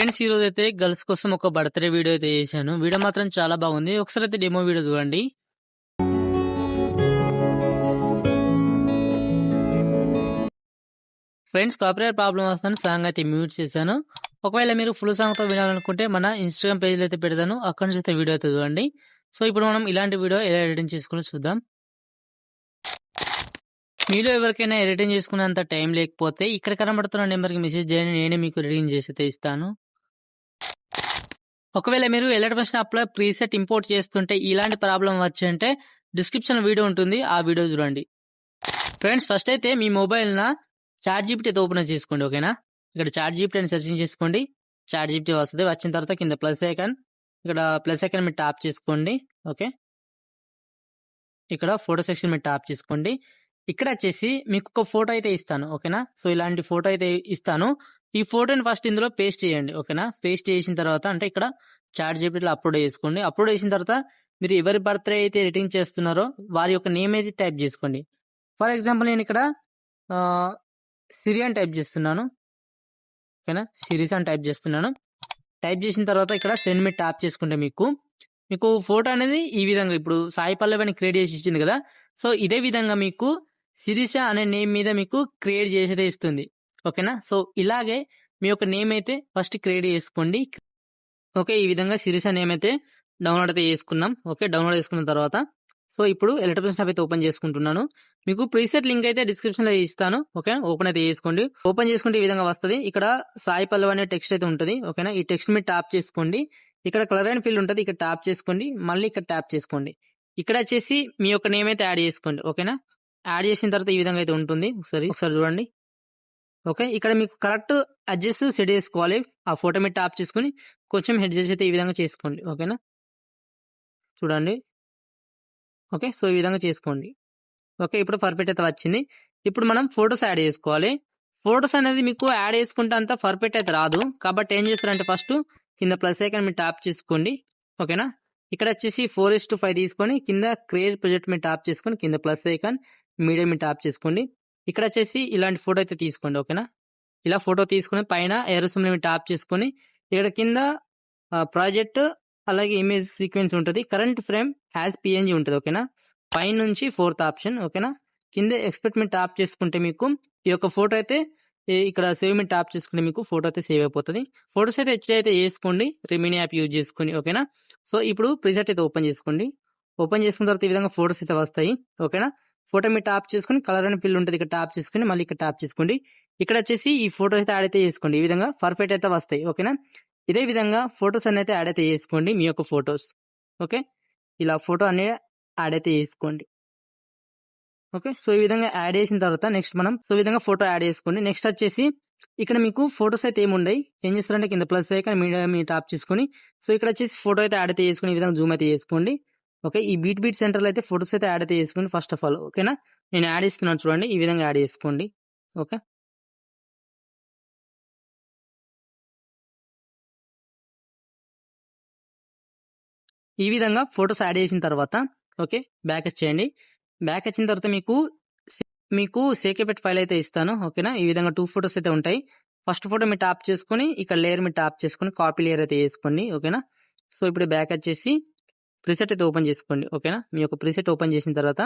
Friends ఈరోజైతే girls కోసం ఒక బర్త్‌డే వీడియో అయితే చేశాను. వీడియో మాత్రం చాలా బాగుంది. ఒకసారైతే డెమో వీడియో చూడండి. ఫ్రెండ్స్ కాపీరైట్ ప్రాబ్లమ్ వస్తుందని సాంగ్ అయితే మ్యూట్ చేశాను. ఒకవేళ మీరు ఫుల్ సాంగ్‌తో వినాలనుకుంటే మన ఇన్‌స్టాగ్రామ్ పేజ్‌లో అయితే పెడతాను. అక్కడి నుంచి అయితే వీడియో అయితే చూడండి. సో ఇప్పుడు మనం ఇలాంటి వీడియో ఎలా ఎడిటింగ్ చేసుకోవాలో చూద్దాం. మీలో ఎవరికైనా ఎడిటింగ్ చేసుకునేంత టైం లేకపోతే ఇక్కడ కనబడుతున్న నెంబర్‌కి మెసేజ్ చేయండి. నేనే మీకు ఎడిటింగ్ చేసి అయితే ఇస్తాను. ఒకవేళ మీరు ఎలక్ట్రికల్ షాప్‌లో ప్రీసెట్ ఇంపోర్ట్ చేస్తుంటే ఇలాంటి ప్రాబ్లమ్ వచ్చంటే డిస్క్రిప్షన్‌లో వీడియో ఉంటుంది. ఆ వీడియో చూడండి. ఫ్రెండ్స్ ఫస్ట్ అయితే మీ మొబైల్‌న చాట్‌జీపీటీ అయితే ఓపెన్ చేసుకోండి. ఓకేనా? ఇక్కడ చాట్‌జీపీటీ అని సెర్చింగ్ చేసుకోండి. చాట్‌జీపీటీ వస్తది. వచ్చిన తర్వాత కింద ప్లస్ ఐకాన్ ఇక్కడ ప్లస్ ఐకాన్ మీద ట్యాప్ చేసుకోండి. ఓకే. ఇక్కడ ఫోటో సెక్షన్ మీద ట్యాప్ చేసుకోండి. ఇక్కడ వచ్చేసి మీకు ఒక ఫోటో అయితే ఇస్తాను. ఓకేనా? సో ఇలాంటి ఫోటో అయితే ఇస్తాను. ఈ ఫోటోని ఫస్ట్ ఇందులో పేస్ట్ చేయండి. ఓకేనా? పేస్ట్ చేసిన తర్వాత అంటే ఇక్కడ చాట్‌జీపీటీలో అప్లోడ్ చేసుకోండి. అప్లోడ్ చేసిన తర్వాత మీరు ఎవరి బర్త్‌డే అయితే ఎడిటింగ్ చేస్తున్నారో వారి యొక్క నేమ్ అయితే టైప్ చేసుకోండి. ఫర్ ఎగ్జాంపుల్ నేను ఇక్కడ సిరి అని టైప్ చేస్తున్నాను. ఓకేనా? సిరీస్ అని టైప్ చేస్తున్నాను. టైప్ చేసిన తర్వాత ఇక్కడ సెండ్ మీద ట్యాప్ చేసుకుంటే మీకు ఫోటో అనేది ఈ విధంగా ఇప్పుడు సాయి పల్లవి అని క్రియేట్ చేసి ఇచ్చింది కదా! సో ఇదే విధంగా మీకు శిరీష అనే నేమ్ మీద మీకు క్రియేట్ చేసేదే ఇస్తుంది. ఓకేనా? సో ఇలాగే మీ యొక్క నేమ్ అయితే ఫస్ట్ క్రియేట్ చేసుకోండి. ఓకే. ఈ విధంగా శిరీష నేమ్ అయితే డౌన్లోడ్ అయితే చేసుకున్నాం. ఓకే. డౌన్లోడ్ చేసుకున్న తర్వాత సో ఇప్పుడు ఎలక్ట్రికల్ షాప్ అయితే ఓపెన్ చేసుకుంటున్నాను. మీకు ప్రీసెట్ లింక్ అయితే డిస్క్రిప్షన్‌లో ఇస్తాను. ఓకే. ఓపెన్ అయితే చేసుకోండి. ఓపెన్ చేసుకుంటే ఈ విధంగా వస్తది. ఇక్కడ సాయి పల్లవి అనే టెక్స్ట్ అయితే ఉంటది. ఓకేనా. ఈ టెక్స్ట్ మీద ట్యాప్ చేసుకోండి. ఇక్కడ కలర్ అండ్ ఫిల్ ఉంటది. ఇక్కడ ట్యాప్ చేసుకోండి. మళ్ళీ ఇక్కడ ట్యాప్ చేసుకోండి. ఇక్కడ వచ్చేసి మీ యొక్క నేమ్ అయితే యాడ్ చేసుకోండి. ఓకేనా. యాడ్ చేసిన తర్వాత ఈ విధంగా అయితే ఉంటుంది. ఒకసారి చూడండి. ఓకే. ఇక్కడ మీకు కరెక్ట్ అడ్జస్ట్ సెట్ చేసుకోవాలి. ఆ ఫోటో మీద ట్యాప్ చేసుకొని కొంచెం అడ్జస్ట్ అయితే ఈ విధంగా చేసుకోండి. ఓకేనా. చూడండి. ఓకే. సో ఈ విధంగా చేసుకోండి. ఓకే. ఇప్పుడు పర్ఫెక్ట్ అయితే వచ్చింది. ఇప్పుడు మనం ఫోటోస్ యాడ్ చేసుకోవాలి. ఫోటోస్ అనేది మీకు యాడ్ చేసుకుంటే అంత పర్ఫెక్ట్ అయితే రాదు. కాబట్టి ఏం చేస్తారంటే ఫస్ట్ కింద ప్లస్ ఐకాన్ మీద ట్యాప్ చేసుకోండి. ఓకేనా. ఇక్కడ వచ్చేసి 4:5 తీసుకొని కింద క్రియేట్ ప్రాజెక్ట్ మీద ట్యాప్ చేసుకొని కింద ప్లస్ ఐకాన్ మీడియం మీద ట్యాప్ చేసుకోండి. ఇక్కడ వచ్చేసి ఇలాంటి ఫోటో అయితే తీసుకోండి. ఓకేనా. ఇలా ఫోటో తీసుకొని పైన ఏరో సింబల్ మీద ట్యాప్ చేసుకొని ఇక్కడ కింద ప్రాజెక్ట్ అలాగే ఇమేజ్ సీక్వెన్స్ ఉంటది. కరెంట్ ఫ్రేమ్ హ్యాస్ పీఎన్జీ ఉంటది. ఓకేనా. పైనుంచి 4థ్ ఆప్షన్. ఓకేనా. కింద ఎక్స్‌పెక్ట్ మీద ట్యాప్ చేసుకుంటే మీకు ఈ యొక్క ఫోటో అయితే ఇక్కడ సేవ్ మీద ట్యాప్ చేసుకుంటే మీకు ఫోటో అయితే సేవ్ అయిపోతది. ఫోటోస్ అయితే హెచ్‌డీ అయితే చేసుకోండి. రెమినీ యాప్ యూజ్ చేసుకొని. ఓకేనా. సో ఇప్పుడు ప్రిసెట్ అయితే ఓపెన్ చేసుకోండి. ఓపెన్ చేసుకున్న తర్వాత ఈ విధంగా ఫోటోస్ అయితే వస్తాయి. ఓకేనా. ఫోటో మీద ట్యాప్ చేసుకొని కలర్ అండ్ ఫిల్ ఉంటది. ఇక్కడ ట్యాప్ చేసుకొని మళ్ళీ ఇక్కడ ట్యాప్ చేసుకోండి. ఇక్కడ వచ్చేసి ఈ ఫోటో అయితే యాడ్ అయితే చేసుకోండి. ఈ విధంగా పర్ఫెక్ట్ అయితే వస్తాయి. ఓకేనా. ఇదే విధంగా ఫోటోస్ అన్ని అయితే యాడ్ అయితే చేసుకోండి. మీ యొక్క ఫోటోస్. ఓకే. ఇలా ఫోటో అన్ని యాడ్ అయితే చేసుకోండి. ఓకే. సో ఈ విధంగా యాడ్ చేసిన తర్వాత నెక్స్ట్ మనం ఈ విధంగా ఫోటో యాడ్ చేసుకోండి. నెక్స్ట్ వచ్చేసి ఇక్కడ మీకు ఫోటోస్ అయితే ఏముండయి. ఏం చేస్తారంటే కింద ప్లస్ ఐకాన్ మీడియా మీద ట్యాప్ చేసుకొని సో ఇక్కడ వచ్చేసి ఫోటో అయితే యాడ్ అయితే చేసుకొని ఈ విధంగా జూమ్ అయితే చేసుకోండి. ఓకే. ఈ బీట్ సెంటర్‌లో అయితే ఫోటోస్ అయితే యాడ్ అయితే చేసుకోండి ఫస్ట్ ఆఫ్ ఆల్. ఓకేనా. నేను యాడ్ చేస్తున్నాను చూడండి. ఈ విధంగా యాడ్ చేసుకోండి. ఓకే. ఈ విధంగా ఫోటోస్ యాడ్ చేసిన తర్వాత ఓకే. బ్యాక్ వచ్చేయండి. బ్యాక్ వచ్చిన తర్వాత మీకు సేకేపెట్ ఫైల్ అయితే ఇస్తాను. ఓకేనా. ఈ విధంగా 2 ఫోటోస్ అయితే ఉంటాయి. ఫస్ట్ ఫోటో మీరు ట్యాప్ చేసుకొని ఇక్కడ లేయర్ మీద ట్యాప్ చేసుకొని కాపీ లేయర్ అయితే వేసుకోండి. ఓకేనా. సో ఇప్పుడు బ్యాక్ వచ్చేసి ప్రీసెట్ అయితే ఓపెన్ చేసుకోండి. ఓకేనా. మీ యొక్క ప్రీసెట్ ఓపెన్ చేసిన తర్వాత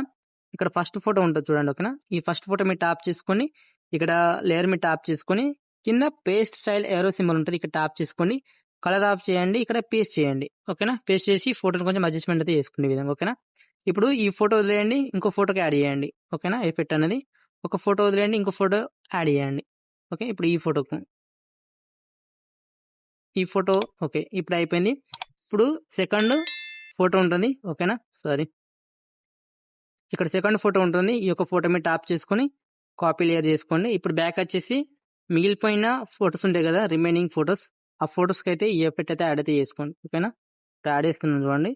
ఇక్కడ ఫస్ట్ ఫోటో ఉంటుంది చూడండి. ఓకేనా. ఈ ఫస్ట్ ఫోటో మీరు ట్యాప్ చేసుకొని ఇక్కడ లేయర్ మీద ట్యాప్ చేసుకొని కింద పేస్ట్ స్టైల్ ఏరో సింబల్ ఉంటుంది. ఇక్కడ ట్యాప్ చేసుకోండి. కలర్ ఆఫ్ చేయండి. ఇక్కడ పేస్ట్ చేయండి. ఓకేనా. పేస్ట్ చేసి ఫోటోని కొంచెం అడ్జస్ట్మెంట్ అయితే చేసుకోండి ఈ విధంగా. ఓకేనా. ఇప్పుడు ఈ ఫోటో వదిలేయండి. ఇంకో ఫోటోకి యాడ్ చేయండి. ఓకేనా. ఎఫెక్ట్ అనేది ఒక ఫోటో వదిలేయండి. ఇంకో ఫోటో యాడ్ చేయండి. ఓకే. ఇప్పుడు ఈ ఫోటో ఓకే. ఇప్పుడు అయిపోయింది. ఇప్పుడు సెకండ్ ఫోటో ఉంటుంది. ఓకేనా. సారీ. ఇక్కడ సెకండ్ ఫోటో ఉంటుంది. ఈ యొక్క ఫోటో మీద ట్యాప్ చేసుకొని కాపీ లేయర్ చేసుకోండి. ఇప్పుడు బ్యాక్ వచ్చేసి మిగిలిపోయిన ఫోటోస్ ఉంటాయి కదా రిమైనింగ్ ఫోటోస్ ఆ ఫోటోస్కి అయితే ఈ ఎఫెక్ట్ అయితే యాడ్ అయితే చేసుకోండి. ఓకేనా. ఇప్పుడు యాడ్ చేస్తున్నాను చూడండి.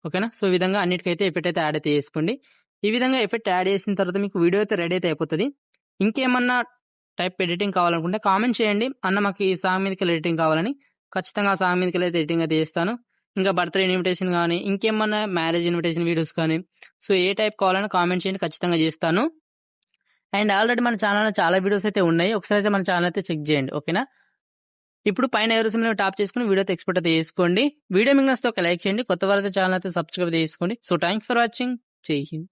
ఓకేనా. సో ఈ విధంగా అన్నిటికైతే ఎఫెక్ట్ అయితే యాడ్ అయితే చేసుకోండి. ఈ విధంగా ఎఫెక్ట్ యాడ్ చేసిన తర్వాత మీకు వీడియో అయితే రెడీ అయితే అయిపోతుంది. ఇంకేమన్నా టైప్ ఎడిటింగ్ కావాలనుకుంటే కామెంట్ చేయండి. అన్న మాకు ఈ సాంగ్ మీదకి ఎడిటింగ్ కావాలని ఖచ్చితంగా ఆ సాంగ్ మీదకి అయితే ఎడిటింగ్ అయితే చేస్తాను. ఇంకా బర్త్డే ఇన్విటేషన్ కానీ ఇంకేమన్నా మ్యారేజ్ ఇన్విటేషన్ వీడియోస్ కానీ సో ఏ టైప్ కావాలని కామెంట్ చేయండి. ఖచ్చితంగా చేస్తాను. అండ్ ఆల్రెడీ మన ఛానల్లో చాలా వీడియోస్ అయితే ఉన్నాయి. ఒకసారి అయితే మన ఛానల్ అయితే చెక్ చేయండి. ఓకేనా? ఇప్పుడు పైన ఎర్ర సింబల్ టాప్ చేసుకుని వీడియో అయితే ఎక్స్పోర్ట్ అయితే చేసుకోండి. వీడియో మీకు నచ్చితే ఒక లైక్ చేయండి. కొత్త వారైతే ఛానల్ అయితే సబ్స్క్రైబ్ చేసుకోండి. So thank for watching. జై హింద్.